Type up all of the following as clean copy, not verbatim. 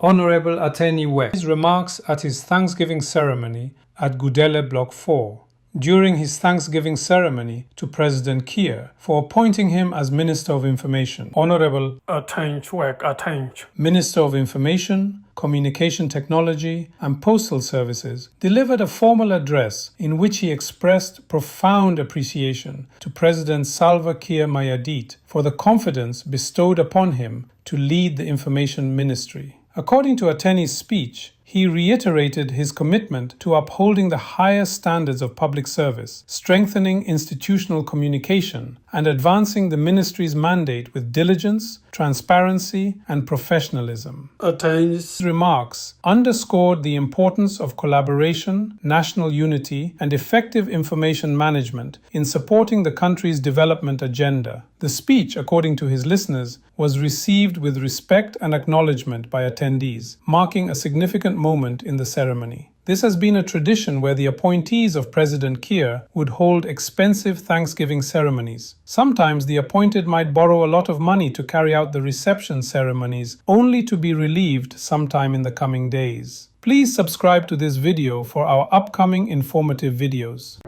Honorable Ateny Wek. His remarks at his Thanksgiving ceremony at Gudele Block 4 during his Thanksgiving ceremony to President Kiir for appointing him as Minister of Information. Honorable Ateny Wek Ateny, Minister of Information, Communication Technology and Postal Services, delivered a formal address in which he expressed profound appreciation to President Salva Kiir Mayardit for the confidence bestowed upon him to lead the Information Ministry. According to Ateny's speech, he reiterated his commitment to upholding the highest standards of public service, strengthening institutional communication, and advancing the ministry's mandate with diligence, transparency, and professionalism. Ateny's His remarks underscored the importance of collaboration, national unity, and effective information management in supporting the country's development agenda. The speech, according to his listeners, was received with respect and acknowledgement by attendees, marking a significant moment in the ceremony. This has been a tradition where the appointees of President Kiir would hold expensive Thanksgiving ceremonies. Sometimes the appointed might borrow a lot of money to carry out the reception ceremonies, only to be relieved sometime in the coming days. Please subscribe to this video for our upcoming informative videos.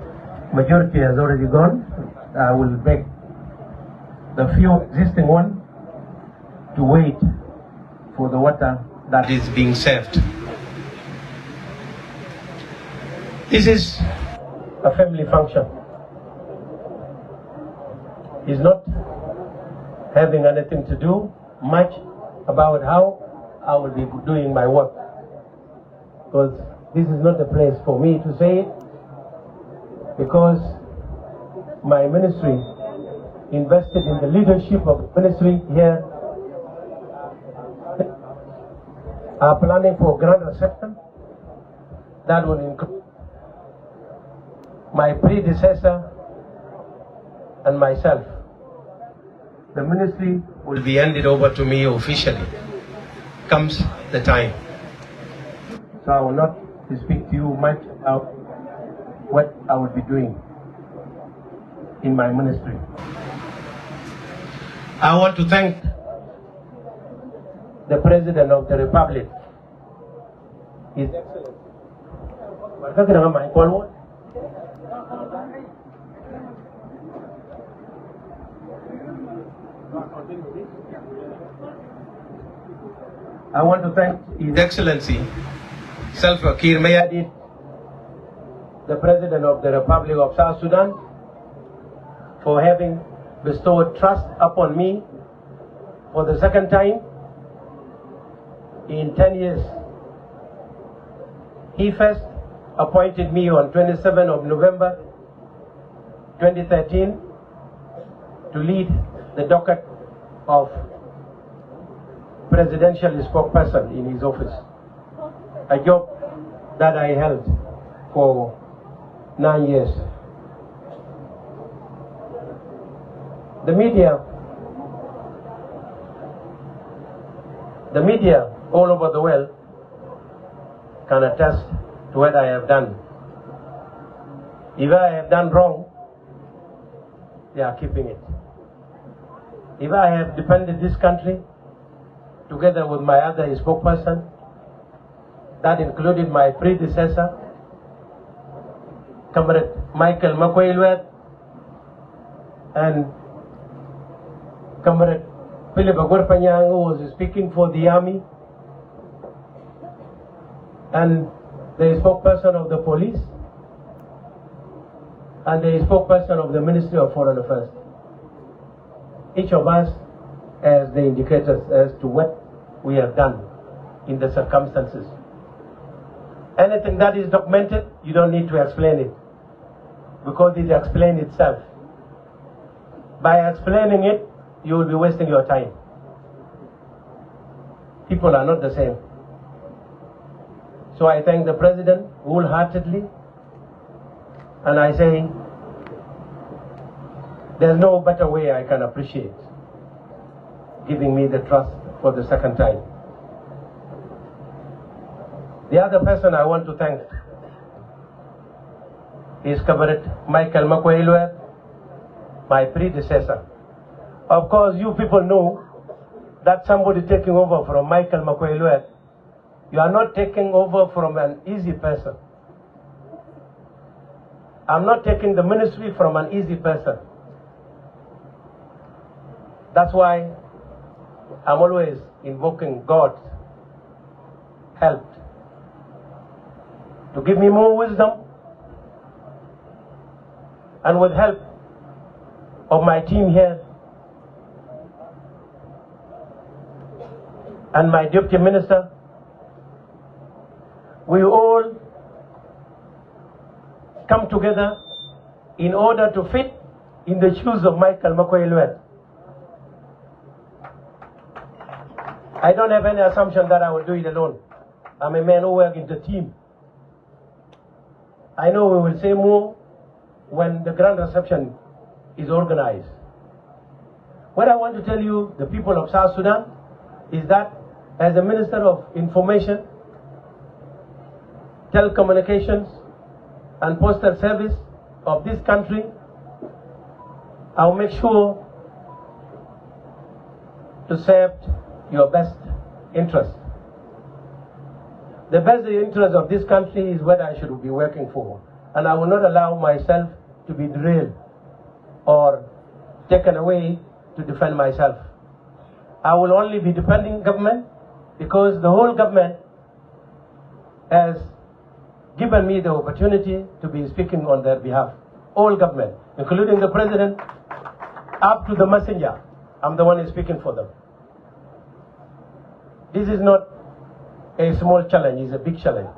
Majority has already gone. I will beg the few existing one to wait for the water that is being served. This is a family function. It's not having anything to do much about how I will be doing my work, because this is not the place for me to say it, because my ministry invested in the leadership of the ministry here are planning for a grand reception that will include my predecessor and myself. The ministry will be handed over to me officially, comes the time. So I will not speak to you much about what I will be doing in my ministry. I want to thank the President of the Republic, His Excellency. I want to thank His Excellency Salva Kiir Mayardit, the President of the Republic of South Sudan, for having bestowed trust upon me for the second time in 10 years. He first appointed me on 27 of November 2013 to lead the docket of presidential spokesperson in his office, a job that I held for 9 years. The media all over the world can attest to what I have done. If I have done wrong, they are keeping it. If I have defended this country together with my other spokesperson, that included my predecessor, Comrade Michael Makwelwet, and Comrade Philip Agwarpanyang, who was speaking for the army, and the spokesperson of the police, and the spokesperson of the Ministry of Foreign Affairs. Each of us has the indicators as to what we have done in the circumstances. Anything that is documented, you don't need to explain it, because it explains itself. By explaining it, you will be wasting your time. People are not the same. So I thank the President wholeheartedly, and I say there's no better way I can appreciate giving me the trust for the second time. The other person I want to thank is Comrade Michael Makwelwet, my predecessor. Of course, you people know that somebody taking over from Michael Makwelwet You are not taking over from an easy person. I'm not taking the ministry from an easy person. That's why I'm always invoking God's help to give me more wisdom, and with help of my team here and my deputy minister, we all come together in order to fit in the shoes of Michael Makoilwet. I don't have any assumption that I will do it alone. I'm a man who works in the team. I know we will say more when the grand reception is organized. What I want to tell you, the people of South Sudan, is that as a Minister of Information, Telecommunications, and Postal Service of this country, I'll make sure to serve your best interest. The best interest of this country is what I should be working for, and I will not allow myself to be derailed or taken away to defend myself. I will only be defending government because the whole government has given me the opportunity to be speaking on their behalf. All government, including the president, up to the messenger. I'm the one who's speaking for them. This is not a small challenge, it's a big challenge.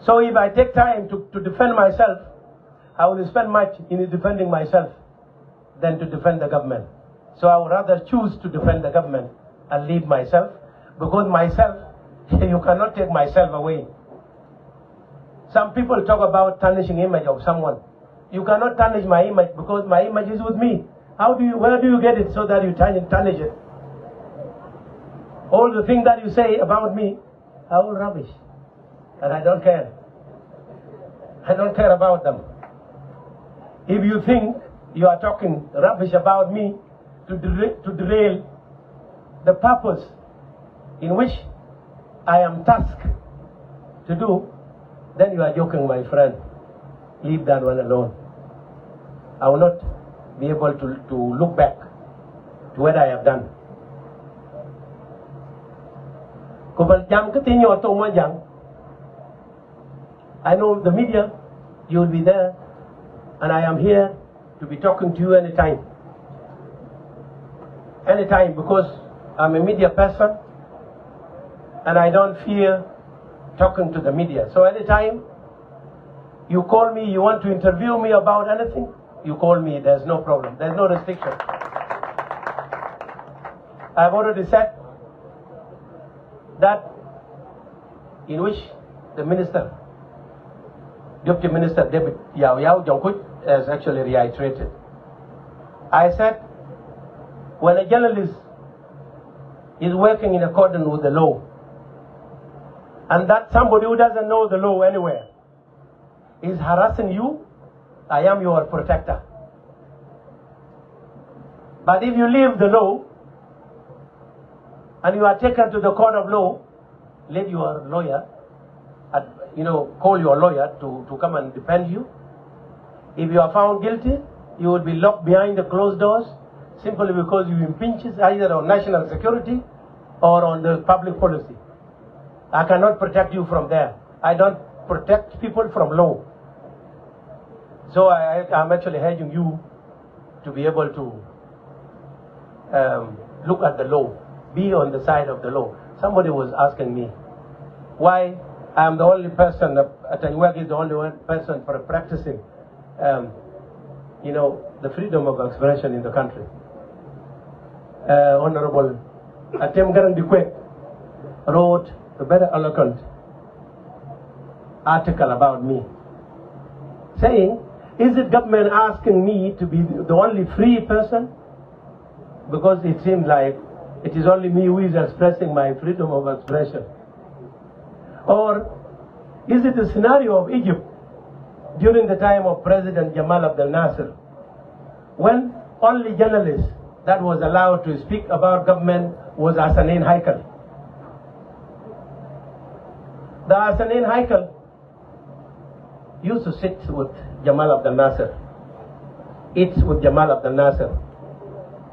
So if I take time to defend myself, I will spend much in defending myself than to defend the government. So I would rather choose to defend the government and leave myself, because myself, you cannot take myself away. Some people talk about tarnishing image of someone. You cannot tarnish my image because my image is with me. Where do you get it so that you tarnish it? All the things that you say about me are all rubbish. And I don't care. I don't care about them. If you think you are talking rubbish about me to derail the purpose in which I am tasked to do, then you are joking, my friend. Leave that one alone. I will not be able to look back to what I have done. I know the media, you will be there, and I am here to be talking to you anytime. Anytime, because I'm a media person and I don't fear talking to the media. So anytime you call me, you want to interview me about anything, you call me, there's no problem, there's no restriction. I've already said that in which the minister, Deputy Minister David Yao Jongkuch has actually reiterated. I said, when a journalist is working in accordance with the law, and that somebody who doesn't know the law anywhere is harassing you, I am your protector. But if you leave the law and you are taken to the court of law, let your lawyer, call your lawyer to come and defend you. If you are found guilty, you will be locked behind the closed doors simply because you impinge either on national security or on the public policy. I cannot protect you from there. I don't protect people from law. So I'm actually urging you to be able to look at the law, be on the side of the law. Somebody was asking me why I'm the only person, Ateny Wek is the only one person for practicing, the freedom of expression in the country. Honorable Ateny Wek wrote a very eloquent article about me, saying, is it government asking me to be the only free person? Because it seems like it is only me who is expressing my freedom of expression. Or is it the scenario of Egypt during the time of President Jamal Abdel Nasser, when only journalists that was allowed to speak about government was Hassanein Haikal? The Hassanin Haikal used to sit with Jamal Abdel Nasser, eat with Jamal Abdel Nasser.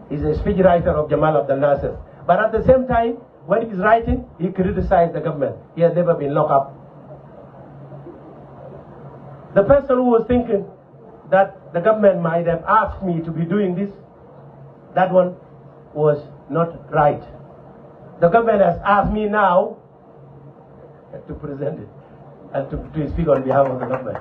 He's a speechwriter of Jamal Abdel Nasser. But at the same time, when he's writing, he criticized the government. He has never been locked up. The person who was thinking that the government might have asked me to be doing this, that one was not right. The government has asked me now to present it and to speak on behalf of the government.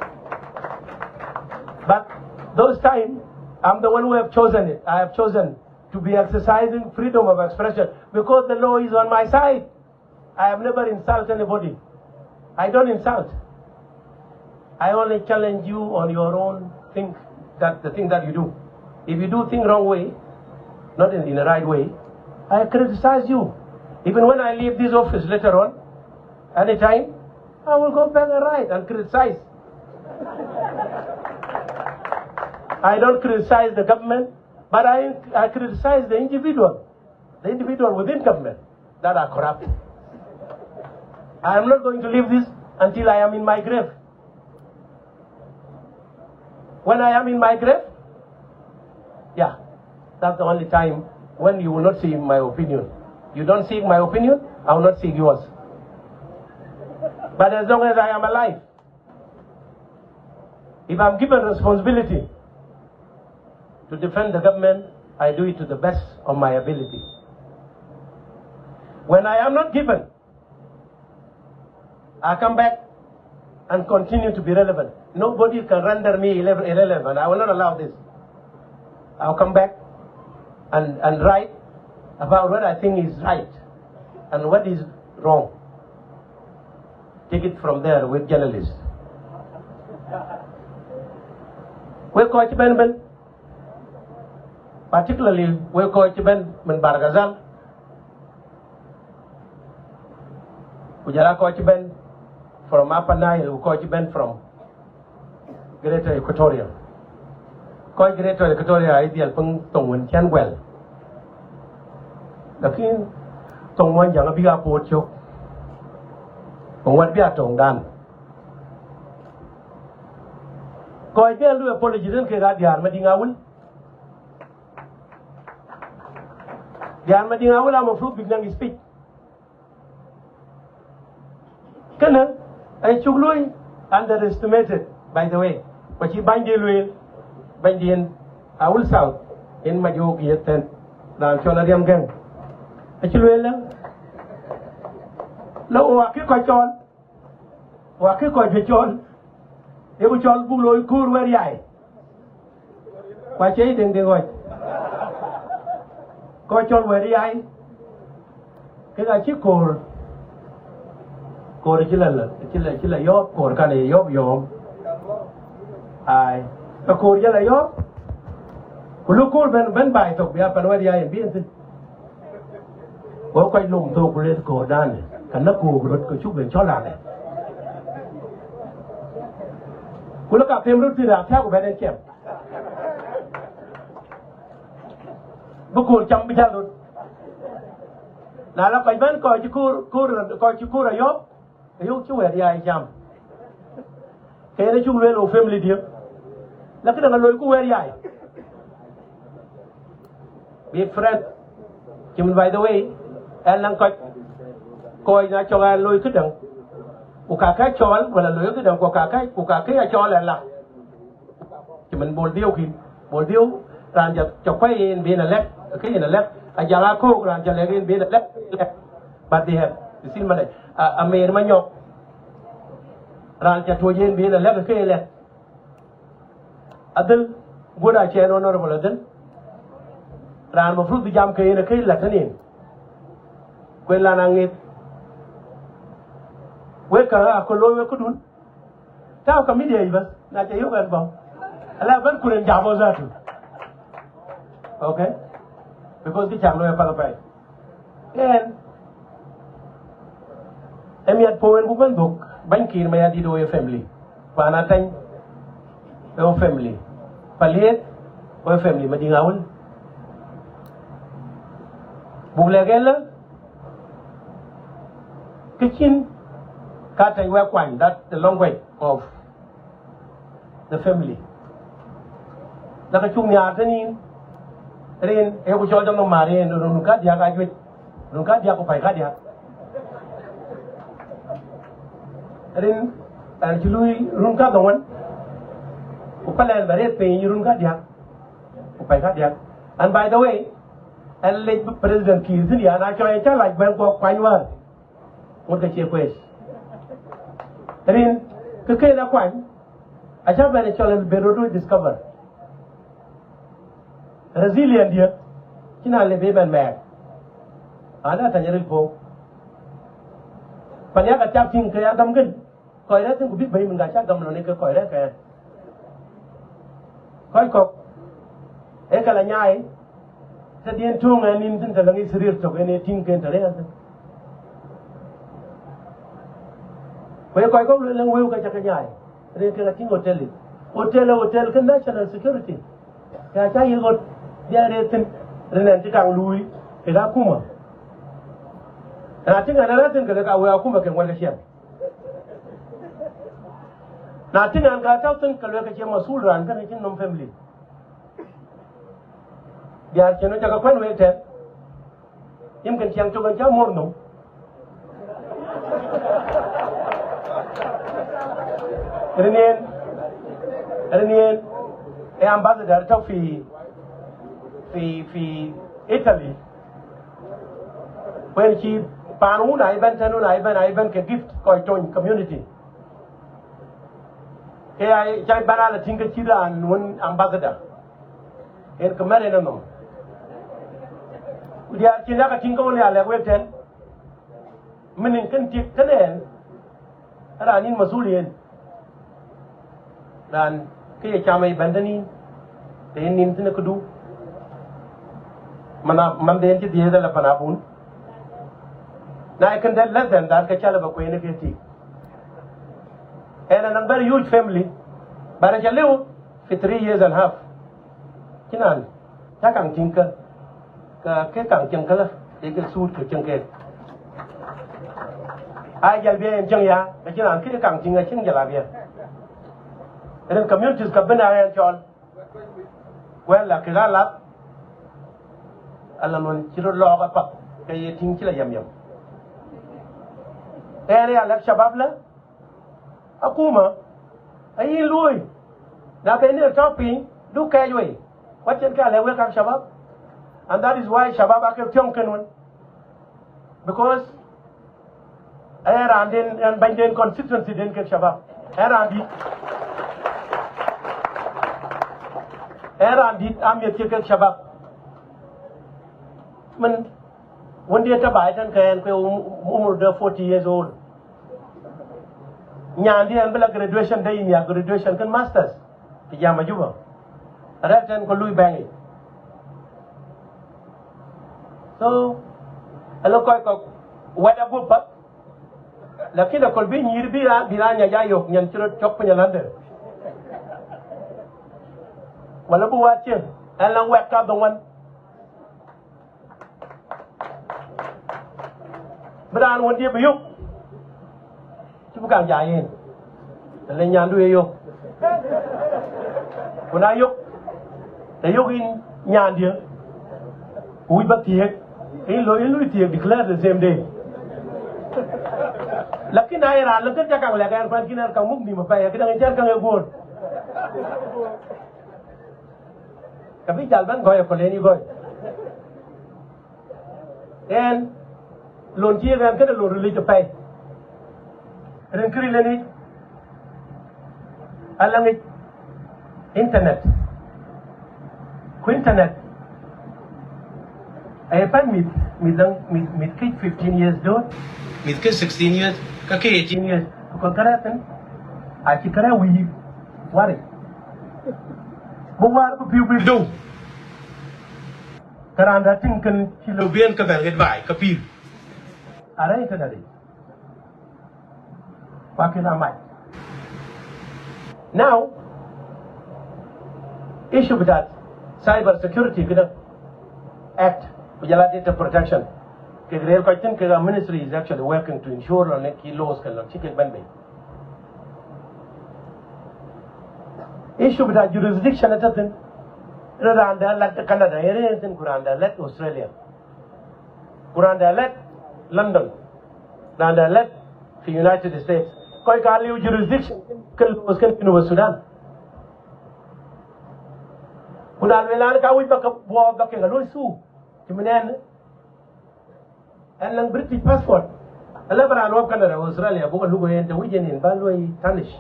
But those times, I'm the one who have chosen it. I have chosen to be exercising freedom of expression because the law is on my side. I have never insulted anybody. I don't insult. I only challenge you on your own thing, that the thing that you do. If you do things wrong way, not in the right way, I criticize you. Even when I leave this office later on, anytime, I will go back and write and criticize. I don't criticize the government, but I criticize the individual within government that are corrupt. I am not going to leave this until I am in my grave. When I am in my grave, yeah, that's the only time when you will not see my opinion. You don't seek my opinion, I will not seek yours. But as long as I am alive, if I'm given responsibility to defend the government, I do it to the best of my ability. When I am not given, I come back and continue to be relevant. Nobody can render me irrelevant. I will not allow this. I'll come back and write about what I think is right and what is wrong. Take it from there with journalists. We coach Ben, particularly we coach Ben Bargazal. Ujala coach Ben from Upper Nile, who coach Ben from Greater Equatoria. Coach Greater Equatoria ideal pung tong chen well. Lakin tong wan yang biga pot chok. Tong wan biga tong dan. Coach Ben lu apology den ke ga diar madingawul. Diar madingawul am fruit big nang speech. Kana ay chuglui underestimated, by the way. But he binded in Awul South in Majogi Yeten, down Cholarium Gang. Actually, no, Wakikochon, Wakikochon, they would all bull cool where I. What eating the way? Cochon where I. Can I keep cold? Chilla yop, or can a yop yom. Ai, a Korea yo. Look cool when by to be up and where I am being. Well, quite long to let go down. Cannot go to Chuba and Chola. We look up him root to the attack of any camp. Book jump together. Now, look, I went called you cool a yop. You where the eye jump. Can you will family dear? Look at the local where I. Be friend. Kim, by the way, Alan Coy natural and Louis Kudang. Ukaka Chol, well, a Louis Kudang, Ukaka Chol and La. Kim and Boldio, Ranja Chopai in being a left, okay, in a left, a Jalako, Ranja being a left, but they have the same money. A mere manok. Ranja Toyin being a left, okay, left. Adil, good I chair honorable Adil. Ran of fruit the jam kay in a kay Latanin. Quellanang it. Wake a colo could. Tau Camidia, not a yoga bomb. 11 couldn't jabos at you. Okay? Because the cham lawyer father. And Emiat Poen woman book, Bankir Mayardit or family. Panatang, your family. Paliet, or family, Madingawul. Buglagella, Kitchen, Ateny Wek Ateny, that's the language of the family. Naka chung ni Ateny rin e ko chol jam ma rin run ka dia ka jwe run ka dia ko pai ka dia rin an chului run ka dongwan ko palen bare pe run ka dia ko pai ka dia. And by the way, and late President Kiir din ya na choy cha like ben ko kwany war mo ka che kwes rin ke ke na kwany a cha ben chol be ro discover resilient dia kina le be ben me ana ta nyeril po panya ka chap ting ka ya gam gen koi ra tin ku bit bai mun ga cha gam lo ne ka koi ra ka koi ko e kala nyai ta dien tung an in tin ta langi sirir to ne ting ken ta re an koi ko le lang weu ka cha ka nyai re ka ting hotel kan national security ka cha yi got dia re tin renan ti kang lui e ga kuma na tinga na ratin ka ka wa kuma ken wal ka shem na tinga ga ta tin ka lo ka shem masul ran kan kin nom family dia cheno ja ka kwan we ten im kan chiang to kan cha mor no Renien e ambassador to fi Italy when she panu na iban ke gift ko join community e ai chai banana tinga chira an one ambassador en kamare no dia china ka tinga woni ala weten minin kan tik kanen ara nin masulien dan ke chamai bandani te nin tin kudu mana manden ti dia la panapun na I can tell less than that ka chala ba ko ene ke ti and a very huge family bara chalew for 3 years and a half kinan ta kang tinka ka ke kang chang kala e ke suit ke chang ke ai jal bien chang ya ka kinan ke kang tinga ching jala bien and communities ka bana yan chol well la ke la alamon chiro lo ka pa ke ye ting chila yam area lak shabab la akuma ai lui na be ne topping du ka yoi what chen ka le we ka shabab and that is why shabab ake tyong kenun because era and banden constituency den ke shabab era di am ye ke shabab man one day ta bai tan kan ko umur da 40 years old nyandi an bela graduation day ni graduation kan masters ti jama juba ara tan ko lui bangi so alo ko wada bu pa lakini ko bi nyir bi nya ja yok nyan chiro chok pa nyalande wala bu wache ala weka donwan Beran won dia buyuk. Cuba kang jayin. Le nyandu yo. Kuna yok. Te yokin nyan dia. Ui ba tiek. In lo tiek declare the same day. Lakin ai ra lo kan jakang le kan pan kinar kang muk ni ma pa ya kidang jar kang ebor. Tapi jalban goy ko leni goy. And lon chi ran kada lon rili pai ren kri leni alangi internet ay pan mit kid 15 years do mit kid 16 years ka ke 18 years ko karatan a ki kara wi wari bo war ko piu do karanda tinkan kilo bien ka bel bai ka piu Ara ito na rin. Pakinamay. Now, issue with that cyber security act, Data Protection. Real question the ministry is actually working to ensure that key laws can chicken ban issue with that jurisdiction at the Rwanda let Canada areas in Kuranda let Australia Kuranda let London Rwanda let the United States koi kali jurisdiction was can Sudan Kudan velan ka wi baka bo baka ngalo su kimenen and lang British passport ala bara no Canada Australia bo lugo yen tawi jenin ba loy tanish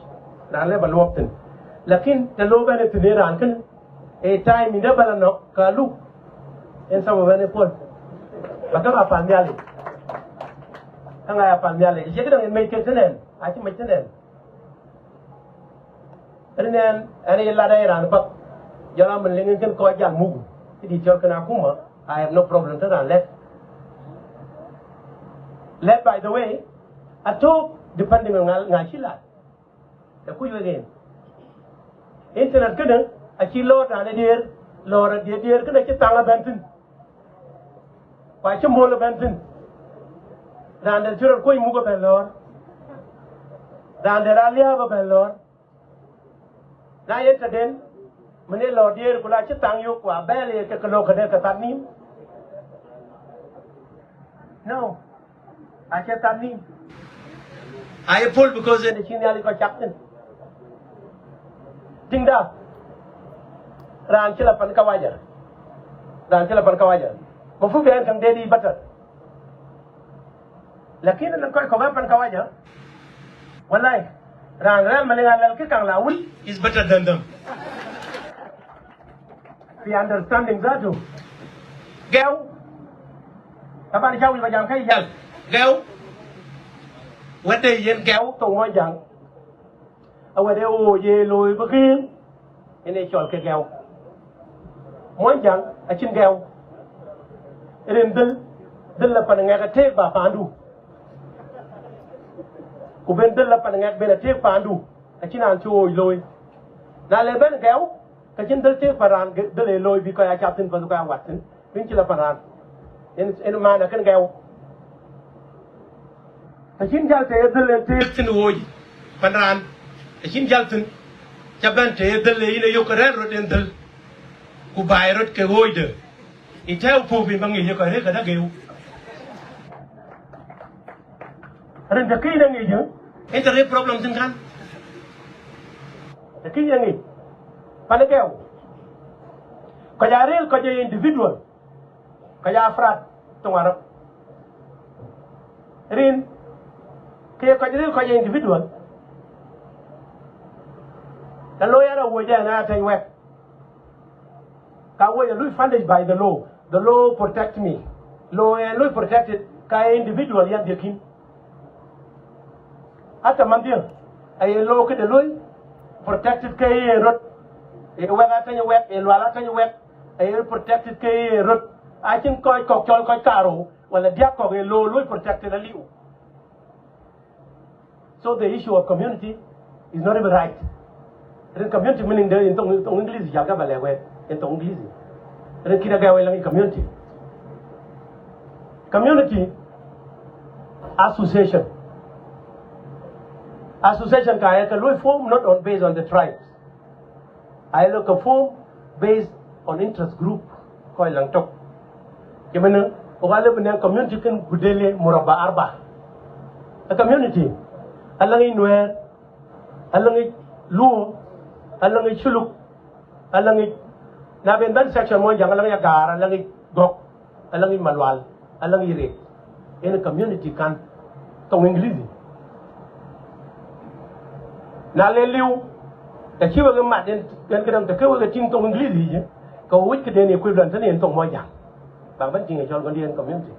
na le ba lopten lakin te lo bene te ran kan e time inde bala no ka lu en sa bene pol baka ba pamiali anga ya pamiali je kidan me ke tenen a ti me tenen renen ani la dai ran ba jala man lengen kan ko jang mugu di jor kana kuma I have no problem to that led by the way I talk depending on ngashila the kuyu again internet kana a chi lo ta ne der lo ra der kana chi tanga bentin pa chi mo lo bentin dan der jor ko mugo ben lor dan der alia ba ben lor na yeta den mene lo der kula chi tang yu kwa bele ke kalo kade ka tanim no I can't tanim I pull because the chinali ko chapten tingda ran chila pan kawaja mo fu ben kan dedi batar lakin nan ko pan kawaja wallahi ran malinga lal ke kang lawul is better than them the understanding that too gel taban jawi ba jam kai jal gel wede yen gel to mo jang awade o ye loy ba kin ene chol ke gel mo jang a chin gel ren dil la pan nga ka te ba pandu ku ben dil la pan nga ben te pandu a chin an chu loy na le ben gel ka chin dil te paran dil loy bi ko ya chaptin pa ka watin bin chila paran en ma na kan gel a chin jal te dil te tin woy paran a chin jal tin cha ben te dil le ine yo ka ren ro den dil ku bai rot ke woy de I tell Poopy Bangi you can read again. And the king and you enter the problems in Gan. The king and me. Panagel. Kaya real Kaya individual. Kaya frat tomorrow. Rin Kaya individual. The lawyer was there and Ateny Wek. Kawa is funded by the law. The law protect me. Law protected kaya individual yan dikin. Ata mandir ay law ke the law protected kaya rot. E wala Ateny Wek, e wala Ateny Wek ay protected kaya rot. I think koi kokchol koi karo wala dia ko e law protected a liu. So the issue of community is not even right. The community meaning the in English jaga balewe in English. Community association ka form not on based on the tribes I look a form based on interest group ko lang tok kemana ogale benen community kan gudele murabba arba a community alangi nwer alangi luo alangi chuluk alangi na ben ban section mo jang lang ya gara lang gok lang malwal lang ire in community kan tong English na le liu ta chi wa ma den kan ta ko ga tin tong English ji ko wit ke den equivalent ne tong mo jang bang ban jing chol gondian community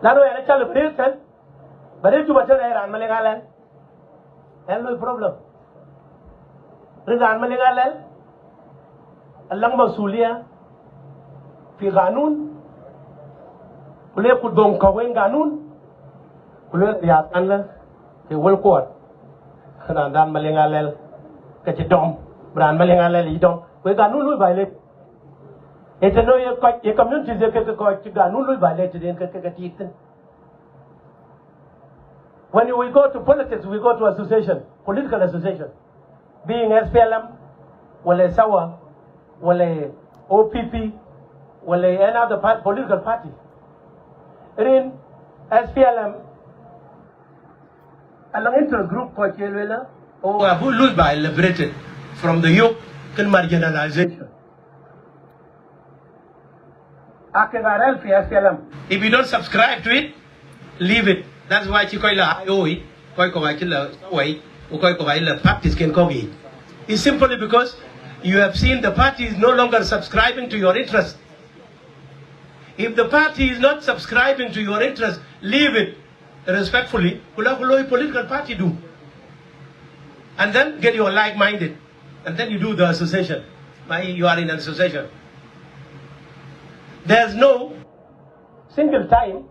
la no ya chal president bare ju ba ta ran malenga len hello problem ran malenga len Alang masulia fi ganun kule ku dong kawen ganun kule riatan la ke wal kuat dan malengalel ke cedom bran malengalel idom we ganun lu baile It's a no your community is a no violated in when we go to politics, we go to association, political association. Being SPLM, wale SAWA, wale OPP, wale any other political party. In SPLM, along interest group called Chelwela, or who lose by liberated from the yoke and marginalization. Akevarel for SPLM. If you don't subscribe to it, leave it. That's why Chikoila IOE, Koikovaila way, Koikovaila practice can come in. It's simply because you have seen the party is no longer subscribing to your interest. If the party is not subscribing to your interest, leave it respectfully. Political party do. And then get your like-minded. And then you do the association. You are in an association. There's no single time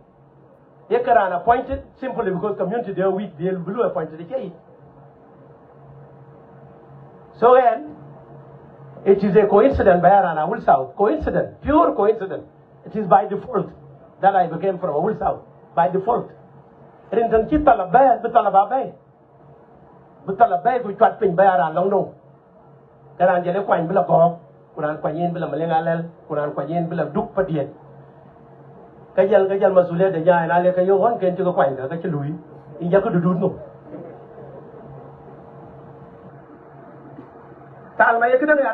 Yekaran appointed simply because community they are weak, they will appointed. So then, it is a coincidence by Arana Wool South. Coincidence, pure coincidence. It is by default that I became from Wool South. By default. Rindan Kitalabe, Butalababe. Butalabe, which was pin by Aran long no. Karan Jene Quine Billa Bob, Kuran Quayin Billa Malengalel, Kuran Quayin Billa Duke Padiet. Kajal Masule de Jai and Aleka one came to the Quine, that's a Louis. In Yaku do no.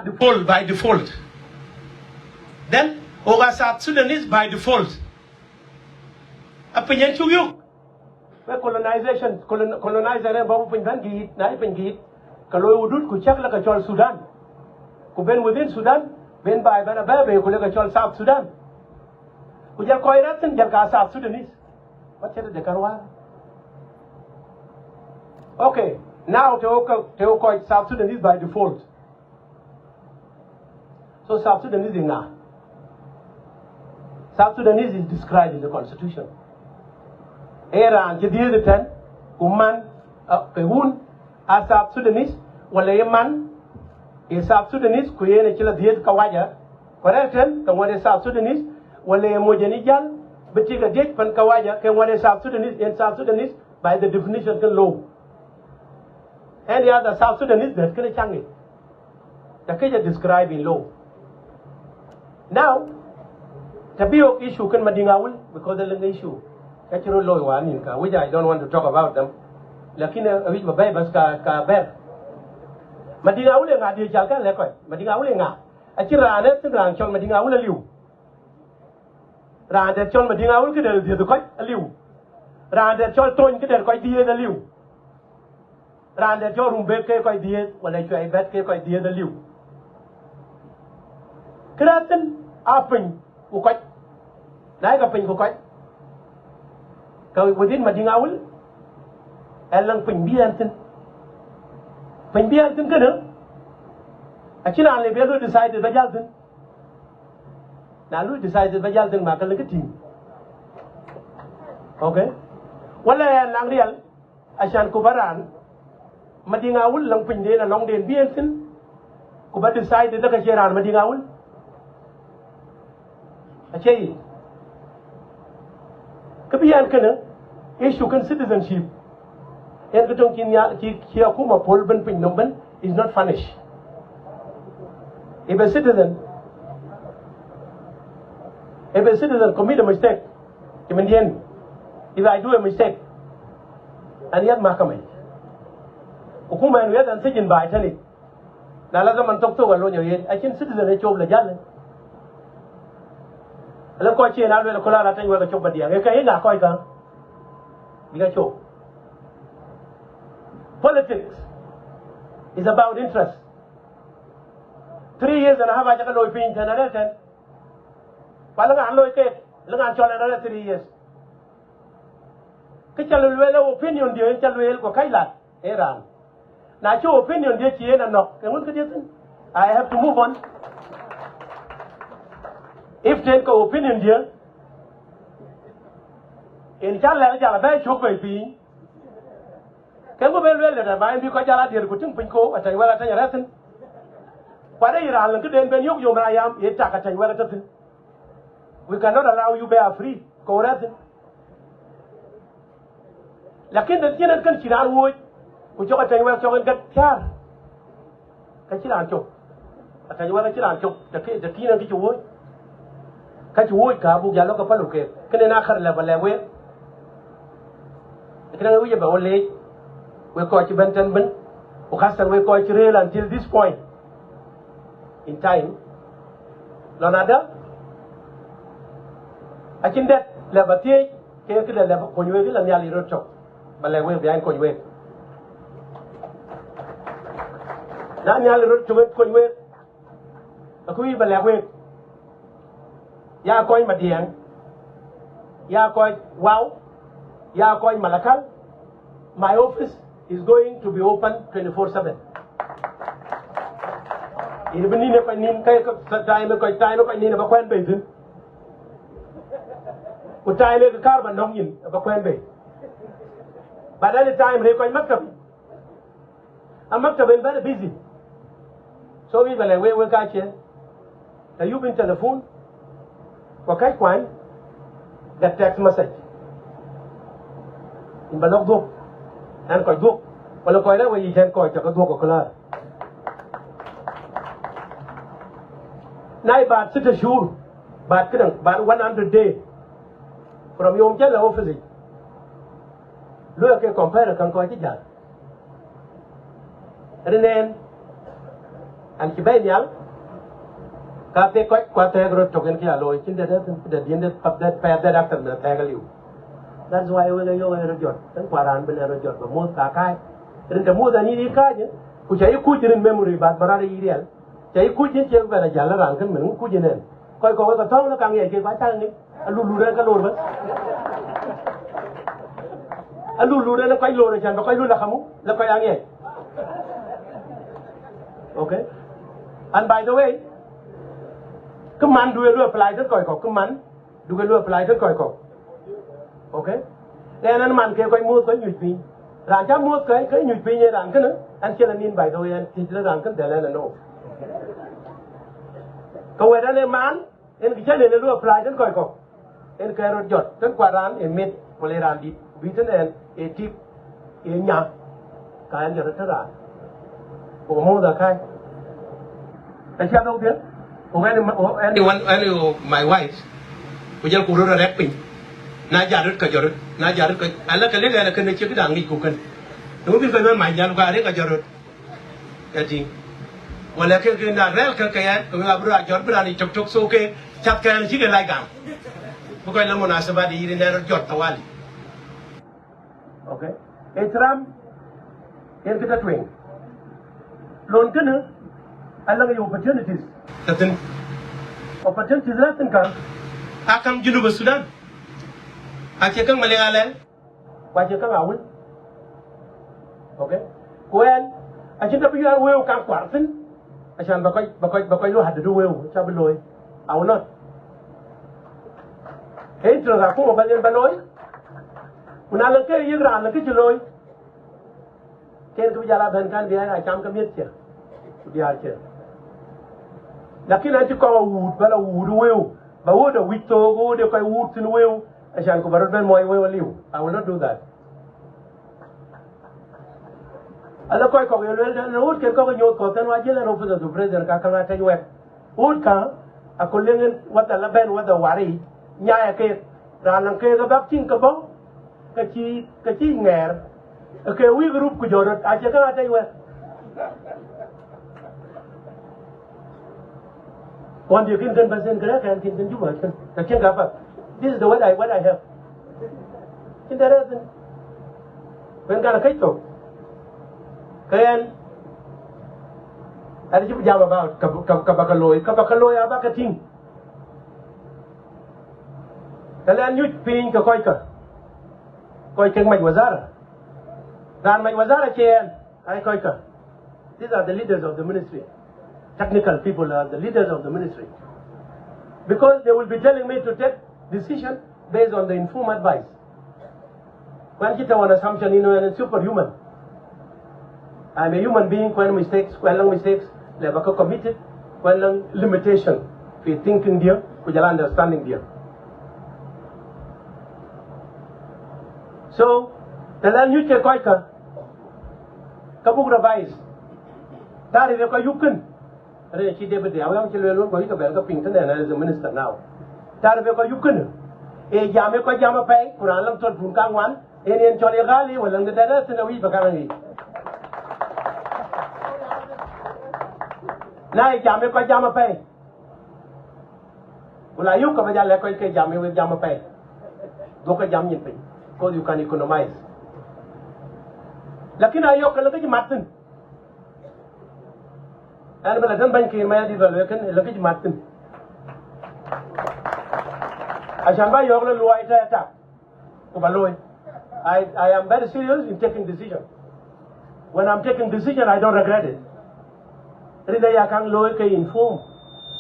Default by default. Then South Sudanese by default. Opinion to you. Where colonization, colonizer and Babu Pindangi, Naipingit, Kalo Udut, Kuchak like a Chol Sudan. Kuben within Sudan, Ben by Banababe, Kulaka South Sudan. Kuja Koiratan, Jaka South Sudanese. What said the Karwa? Okay, now Teoko South Sudanese by default. So South Sudanese is nga. South Sudanese is described in the constitution. Era and Jadil the ten, Uman, Pehun, as South Sudanese, Walayaman, is South Sudanese, Kuyen and Chila Diet Kawaja, Correction, and what is South Sudanese, Walayamojanijan, Betiga Diet Pan Kawaja, and what is South Sudanese in South Sudanese by the definition of the law. Any other South Sudanese that can change it. The Kaja described in law. Now, the bio issue can Madingawul because the issue. Natural law one which I don't want to talk about them. Lakina which babas ka ber. Madingawul nga di jalka lekoy. Madingawul nga. Achira anet ran chon Madingawul liu. Ran de chon Madingawul ke de koy liu. Ran de chon ton ke de koy die de liu. Ran de chon rumbe ke koy die wala choy bet ke koy die de liu. Kraten apin ku koy. Nai ka pin ku koy. Within Madingawul, Elang Pimbianton. Pimbianton Canoe. Achina Lebelo decided by Jalton. Now, Lou decided by Jalton Makalakatin. Okay? Well, Langrial, Ashan Kubaran, Madingawul, Long Pindin, and Long Day Bianton, Kuba decided that Kashiran Madingawul. Achay. Kabian Canoe. Issue can citizenship. And the Kiakuma Polben Pinumban is not furnished. If a citizen commit a mistake, if I do a mistake, and yet Makamay, Ukuma and yet and taken by Ateny. Nalazaman talk to alone, I can citizen a job Lajan. Lokochi and Alvin Kola Ateny Wek Ateny. Kaina Koika. Politics is about interest. 3 years and a half I can know being generated. While I'm look at another 3 years. Kitchaluela opinion dear Chaluel Kokaila, Iran. Now your opinion dear Chien no. I have to move on. If take opinion dear. In Chala Jala Choko P. Can go well that I mind because Jala dear Kutum Pinko at Taiwan Ateny. Kwada Iran lang keden ben yok yom ayam ye taka Ateny Wek Ateny. We cannot allow you be free. Correct. Lakin the thing kan Iran wo ku cho Ateny Wek cho gat kyar. Ka Iran cho. Ateny Wek Iran cho the kin ki wo. Ka wo ka bu ya lo ka palu ke. Kene na khar level lewe. Kene we ba ole. We ko ci benten ben. U khastan we ko ci real until this point in time. Lonada I think that lebati ke ke le ko nywe ke la nyali ro chok ba le we bien ko nywe na nyali ro chok ko nywe ko wi ba le we ya ko ma dieng ya ko wow ya ko malakal. My office is going to be open 24/7. Even if I need time ko ni ba kwen be din. Ku time le ka ba nong yin ba kwen be. But any time re ko maktab. Am maktab is very busy. So we bale we ka che. Ta you bin telephone. Ko kai kwan the text message. In balog do. An ko do. Wala ko ra we yen ko ta ko do ko kala. Nai baat sita shur baat kadang baat 100 day from yom jala office lo ke compare kan ko ti jal renen an ki bay nyal ka te ko te gro token ki alo chin de dinde pap that pa that after na ta galiu. That's why we go ro jot tan kwaran ben ro jot ba mo ka kai ren de mo da ni ka je ku chai ku jirin memory baat barare ideal chạy cúi chiến chơi về là giả là rằng cái mình cúi chiến này coi có cái thong nó càng ngày chơi quá chăng đi lù ra cái lùn vậy lù ra nó quay lùn này chẳng nó quay lùn là không là quay ăn nhỉ. Okay, and by the way cái man đuôi lùa apply rất coi có cái man đuôi lùa apply rất coi có. Okay, nên anh man kia coi mua coi nhụy pin rằng chắc mua cái nhụy pin như rằng cái nữa anh kia là nhìn by the way anh thì là rằng cái để lên là no. Kau ada le man, en kita le lu apply dan koi ko, en kaya rot jot, dan kuaran en met boleh randi, bitan en etip, en nya, kaya ni rot teran, mau dah kai, macam apa dia? Anyone my wife, punya kurus rek pin, najarut kajarut, ala kali kaya kena cakap dah ngi kukan, mungkin kau mai jalan kau ada kajarut, jadi. Wala ke na rel ka kaya ko nga bra jot bra ni tok tok so ke chat ka ni ke lai gam bu ko la munasaba di ni na jot tawali. Okay, etram en kita twing lon kana alang yo opportunities tatin opportunities latin kan akam junub Sudan ake kan malengalen wa ke kan awul. Okay, kuen aje da biya weo kan kwartin Asan bakoy lo hadu weo cha beloy au not hey tro ga ko balen beloy una lang ke yigra lang ke beloy ken ko jala ban kan dia na cham ka miet che dia che lakin anti ko wud bala wud weo ba woda wito go de koy wud tin weo asan ko barot ben moy weo liu. I will not do that. Ala koi ko yelo na ut ken ko nyot ko tan wa jela no fuza du president ka kan Ateny Wek ut ka akolengen wata la ben wada wari nya ke ranan ke ga bak tin ka bo ka chi nger ke wi group ku jorot a je ka Ateny Wek one you can basen kra kan kin ju ba ka ken ga pa this is the what I have in the reason when kana kai to Kayan, ada juga jawab about kabakaloi abakating. Kalian nyut pin ke koi keng mai wazara, dan mai wazara kian, ay koi ka. These are the leaders of the ministry. Technical people are the leaders of the ministry, because they will be telling me to take decision based on the informed advice. When kita one assumption, and it's superhuman. I'm a human being, when mistakes, le ba ko committed when limitation fi thinking dia ku jala understanding dia so talan yu che koi ka buk revise tari de ko yukun re chi de be awang chi le lon ko ka bel ka ping tan as a minister now tari be ko yukun e jame ko jama pai kuran lam tot bun kang wan en chole gali wala ngada na wi ba kan nai jame ko jama pai wala yu ka ba jale ko ke jame we jama pai do ka jam nyin pai so you can economize lakini ayo ka lagi matin ana bala dan ban Kiir Mayardit bal kan lagi matin ashan ba yo la luai ta ko baloi I am very serious in taking decision. When I'm taking decision, I don't regret it. Inform.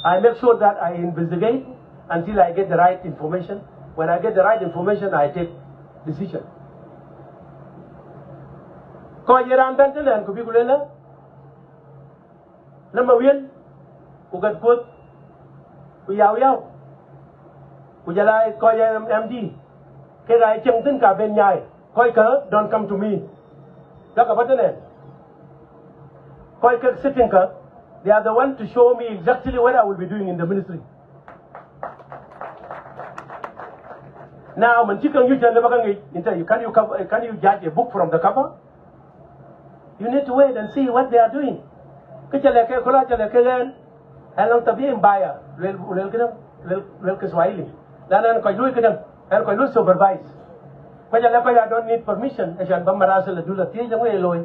I make sure that I investigate until I get the right information. When I get the right information, I take decision. Ko yeran tantan ko bigulela. Lama wien ugat put uyaw ujala ko MD ke ga cheng tin ka ben nyai koi ka don't come to me la ka batene koi ka sitting ka they are the one to show me exactly what I will be doing in the ministry now man chikan you tell can you judge a book from the cover you need to wait and see what they are doing ke chale ke kola chale ke gan alang tabi mbaya lel ke swahili dan ko lui ke dan ko lui supervise ko jale ko I don't need permission ashan bamara sala dula ti jangwe loy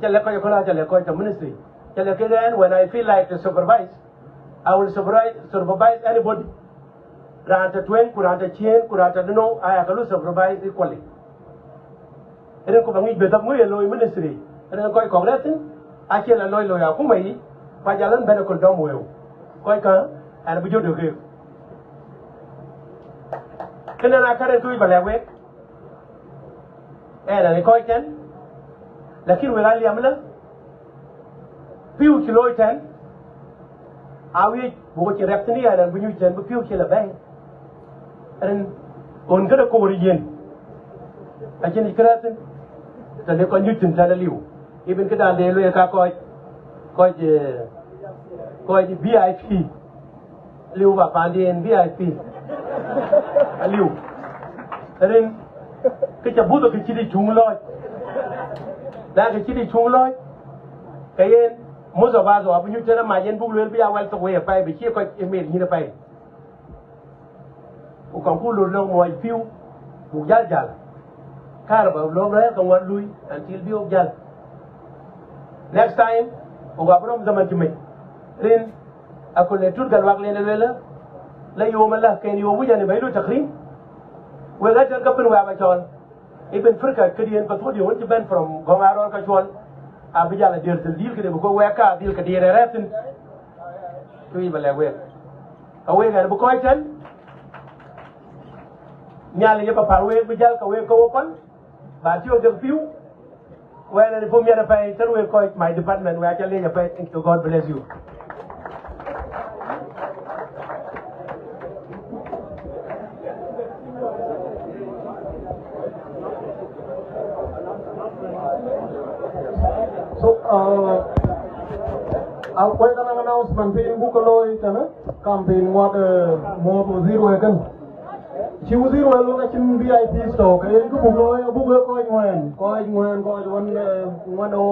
chale ko kola chale ko to ministry chale ke gan when I feel like to supervise I will supervise anybody ranta twen kuranta chien kuranta no I can supervise equally eren ko bangi betam mo loy ministry eren ko kongretin achela loy ya kumai pajalan bene ko dom weo ko ka ana bujo de ge kena na kare tu balawe era ni ko ten lakini we gali amla piu kilo ten awi bo ki reptini ana bunyu ten bu piu kila bay ren on gada ko riyen ajeni kraten tale ko nyutin tale liu even kada de lo ka ko VIP liu ba pandien VIP liu ren ke chabudo ke chidi chungloy da ke chidi chungloy kayen mozo bazo abu nyutena mayen buglo bi awal to we pai bi chi ko email ni pai u kan ku lo lo moy piu bu jal kar ba lo re ko wan lui until bi o jal next time o ga brom zaman jime rin akol ne tur gal wak le la yom Allah ken yomu jani baylo takrim we ga tan kapin wa ba chon ibn firka kadiyen ba to di won ban from gomaro ka chon abijala der dil kede ko we ka dil ka dire retin tu ba le we awe ga bu ko tan nyale ye ba par we bu jal ka we ko won ba ti o de fiu we na bu mi na pay tan we ko my department we a le ya pay thank you God bless you so I'll quite an announcement in Bukaloi campaign what more to zero again. She was zero alone at VIP stock. I didn't go Bukaloi, Bukaloi, one, one, one,